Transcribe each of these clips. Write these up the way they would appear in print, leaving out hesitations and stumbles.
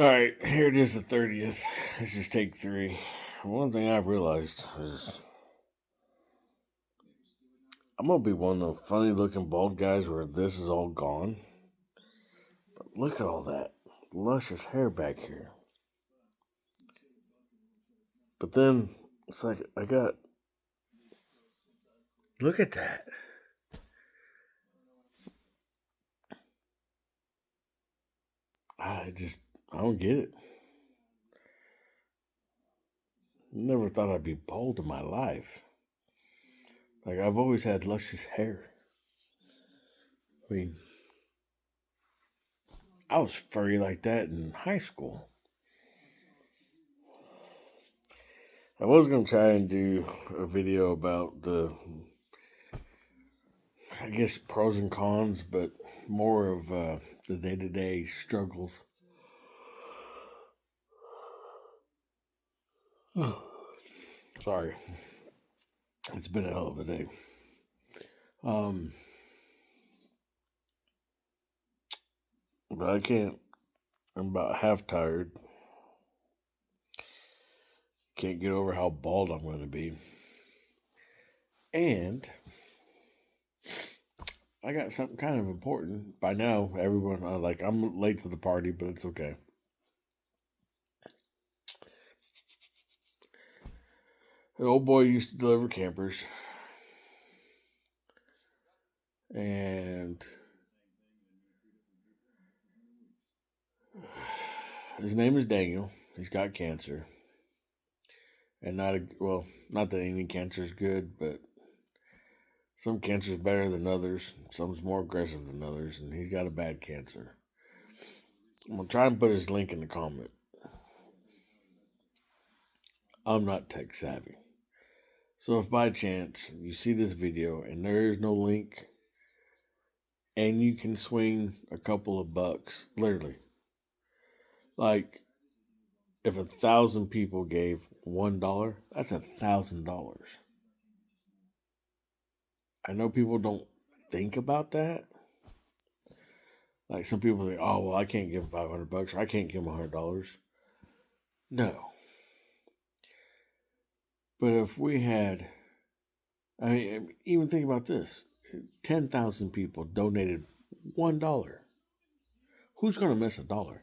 All right, here it is, the 30th. This is take three. One thing I've realized is I'm gonna be one of the funny looking bald guys where this is all gone. But look at all that luscious hair back here. But then it's like I got look at that. I just I don't get it. Never thought I'd be bald in my life. Like I've always had luscious hair. I mean, I was furry like that in high school. I was gonna try and do a video about I guess pros and cons, but more of the day to day struggles. Sorry, it's been a hell of a day. Um, but I can't. I'm about half tired. Can't get over how bald I'm going to be. And I got something kind of important. By now, everyone, I'm late to the party, but it's okay. An old boy used to deliver campers. And his name is Daniel. He's got cancer. And not that any cancer is good, but some cancer is better than others. Some's more aggressive than others, and he's got a bad cancer. I'm gonna try and put his link in the comment. I'm not tech savvy, so if by chance you see this video and there is no link, and you can swing a couple of bucks, literally, like if 1,000 people gave $1, that's $1,000. I know people don't think about that. Like some people think, oh well, I can't give 500 bucks, or I can't give them $100. No, but if we had, I mean, even think about this: 10,000 people donated $1. Who's going to miss $1?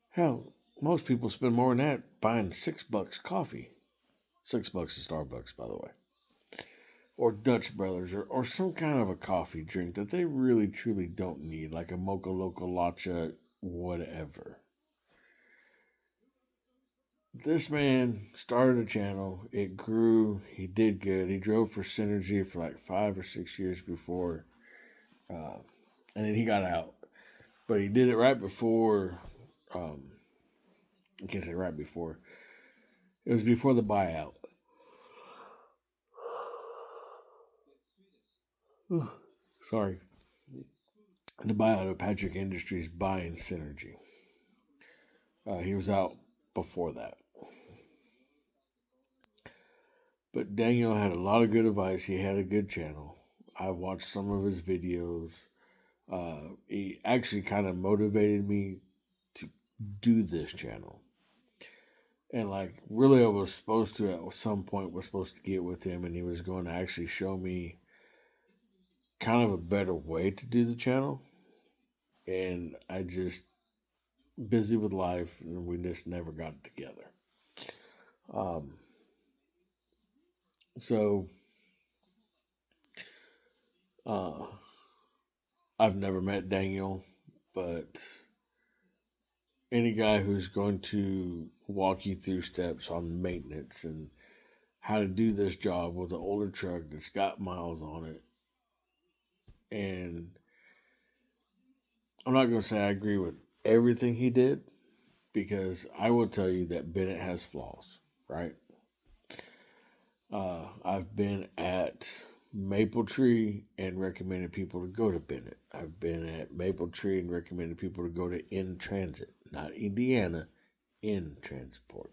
Hell, most people spend more than that buying $6 coffee. $6 is Starbucks, by the way, or Dutch Brothers, or some kind of a coffee drink that they really truly don't need, like a Mocha Loco Latte, whatever. This man started a channel. It grew. He did good. He drove for Synergy for like 5 or 6 years before, uh, and then he got out. But he did it right before. Um, I can't say right before. It was before the buyout. Sorry, the buyout of Patrick Industries buying Synergy. He was out before that. But Daniel had a lot of good advice. He had a good channel. I watched some of his videos. He actually kind of motivated me to do this channel. And like really I was supposed to at some point was supposed to get with him and he was going to actually show me kind of a better way to do the channel. And I just busy with life and we just never got it together. Um so uh I've never met Daniel, but any guy who's going to walk you through steps on maintenance and how to do this job with an older truck that's got miles on it. And I'm not going to say I agree with everything he did because I will tell you that Bennett has flaws, right? I've been at Maple Tree and recommended people to go to Bennett. I've been at Maple Tree and recommended people to go to In Transit, not Indiana, In Transport.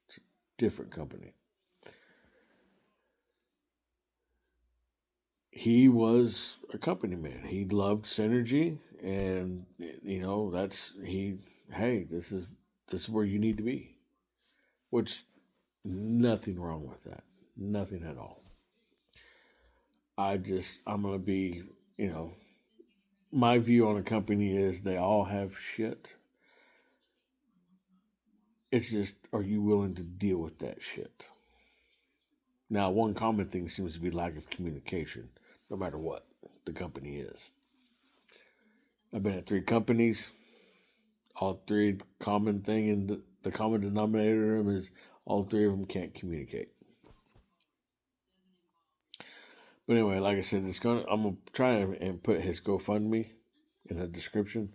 It's a different company. he was a company man. He loved synergy, and Hey, this is where you need to be. Which nothing wrong with that. Nothing at all. I'm gonna be, you know, my view on a company is they all have shit. It's just, are you willing to deal with that shit? Now, one common thing seems to be lack of communication, no matter what the company is. I've been at 3 companies. All three common thing in the common denominator of them is all three of them can't communicate. But anyway, like I said, I'm gonna try and put his GoFundMe in the description.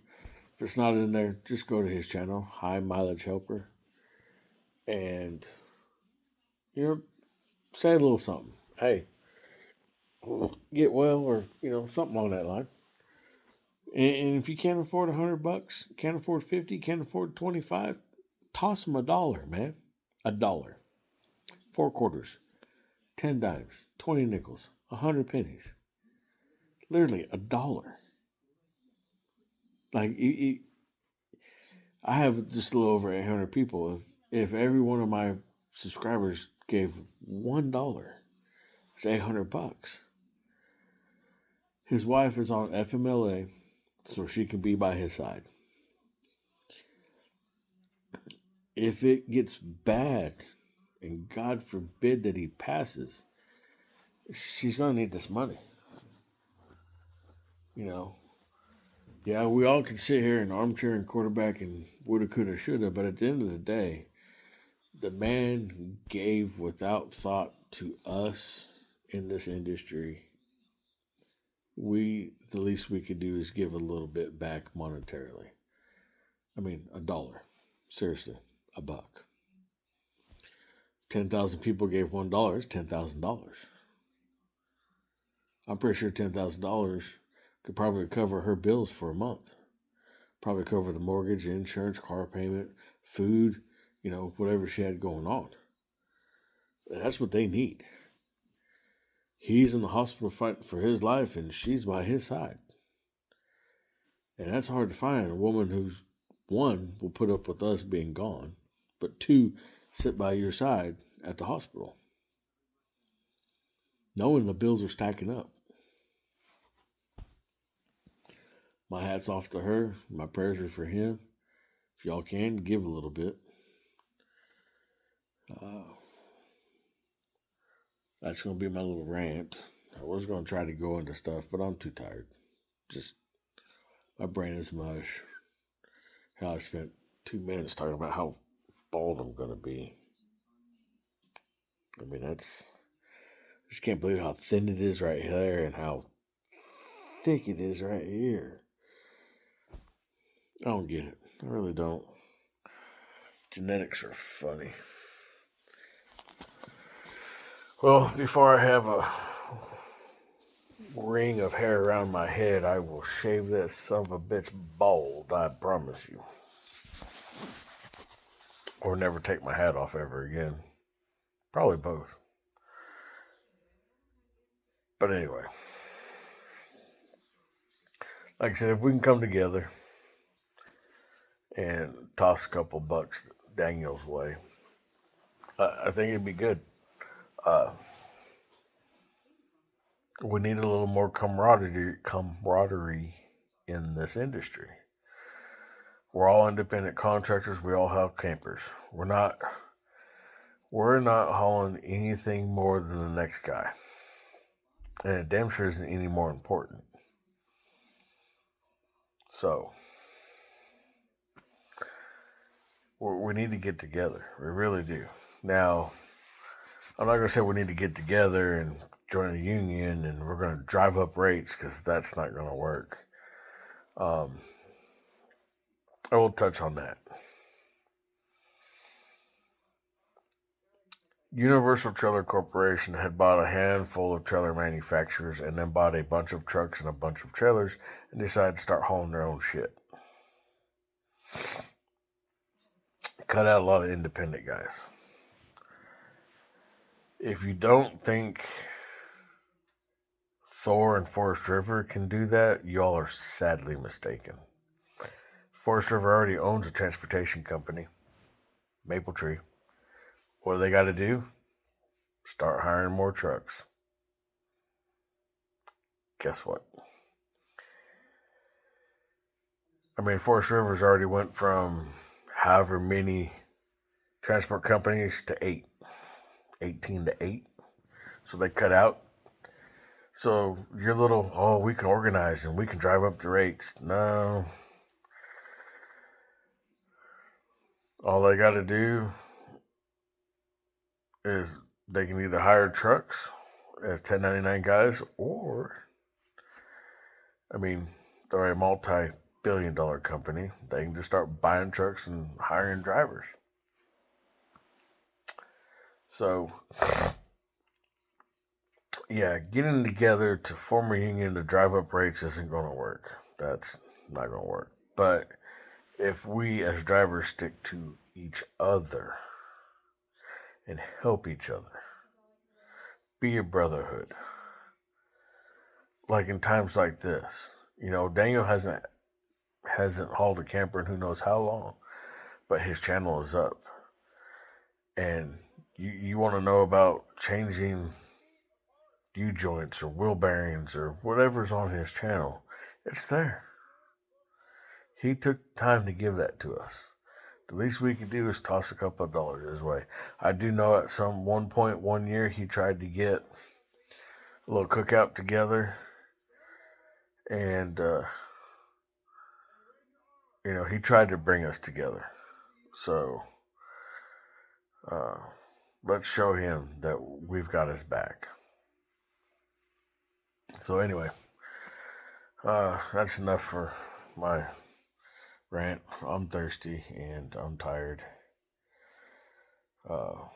If it's not in there, just go to his channel, High Mileage Helper, and say a little something. Hey, get well, or something along that line. And if you can't afford $100, can't afford 50, can't afford 25, toss him $1, man. $1, 4 quarters, 10 dimes, 20 nickels, 100 pennies. Literally $1. Like I have just a little over 800 people. If every one of my subscribers gave $1, it's $800. His wife is on FMLA, so she can be by his side. If it gets bad, and God forbid that he passes, she's gonna need this money. Yeah, we all can sit here and armchair and quarterback and woulda, coulda, shoulda, but at the end of the day, the man gave without thought to us in this industry. The least we could do is give a little bit back monetarily. I mean, $1. Seriously, $1. 10,000 people gave $1, $10,000. I'm pretty sure $10,000 could probably cover her bills for a month. Probably cover the mortgage, insurance, car payment, food, whatever she had going on. And that's what they need. He's in the hospital fighting for his life, and she's by his side. And that's hard to find. A woman who's, one, will put up with us being gone, but two, sit by your side at the hospital, knowing the bills are stacking up. My hat's off to her. My prayers are for him. If y'all can, give a little bit. That's going to be my little rant. I was going to try to go into stuff, but I'm too tired. Just, my brain is mush. Hell, I spent 2 minutes talking about how bald I'm going to be. I mean, I just can't believe how thin it is right there and how thick it is right here. I don't get it. I really don't. Genetics are funny. Well, before I have a ring of hair around my head, I will shave that son of a bitch bald, I promise you. Or never take my hat off ever again. Probably both. But anyway, like I said, if we can come together and toss a couple bucks Daniel's way, I think it'd be good. We need a little more camaraderie in this industry. We're all independent contractors. We all have campers. We're not hauling anything more than the next guy, and it damn sure isn't any more important. So we need to get together. We really do. Now, I'm not going to say we need to get together and join a union and we're going to drive up rates, because that's not going to work. I will touch on that. Universal Trailer Corporation had bought a handful of trailer manufacturers and then bought a bunch of trucks and a bunch of trailers and decided to start hauling their own shit. Cut out a lot of independent guys. If you don't think Thor and Forest River can do that, y'all are sadly mistaken. Forest River already owns a transportation company, Maple Tree. What do they got to do? Start hiring more trucks. Guess what? I mean, Forest River's already went from however many transport companies to 18 to 8. So they cut out. So your little, oh, we can organize and we can drive up the rates. No. All they got to do is they can either hire trucks as 1099 guys, or, I mean, they're a multi-billion-dollar company. They can just start buying trucks and hiring drivers. So, yeah, getting together to form a union to drive up rates isn't going to work. That's not going to work. But if we as drivers stick to each other and help each other, be a brotherhood, like in times like this, Daniel hasn't hauled a camper in who knows how long, but his channel is up. And you want to know about changing U-joints or wheel bearings or whatever's on his channel, it's there. He took time to give that to us. The least we could do is toss a couple of dollars his way. I do know at some one point one year he tried to get a little cookout together, and he tried to bring us together. So let's show him that we've got his back. So anyway, that's enough for my rant. I'm thirsty and I'm tired. But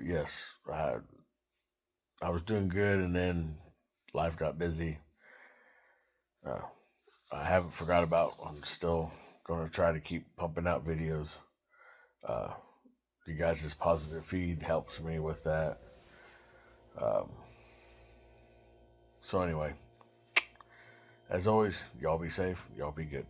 yes, I was doing good, and then life got busy. I haven't forgot about. I'm still going to try to keep pumping out videos. You guys' positive feed helps me with that. So anyway, as always, y'all be safe. Y'all be good.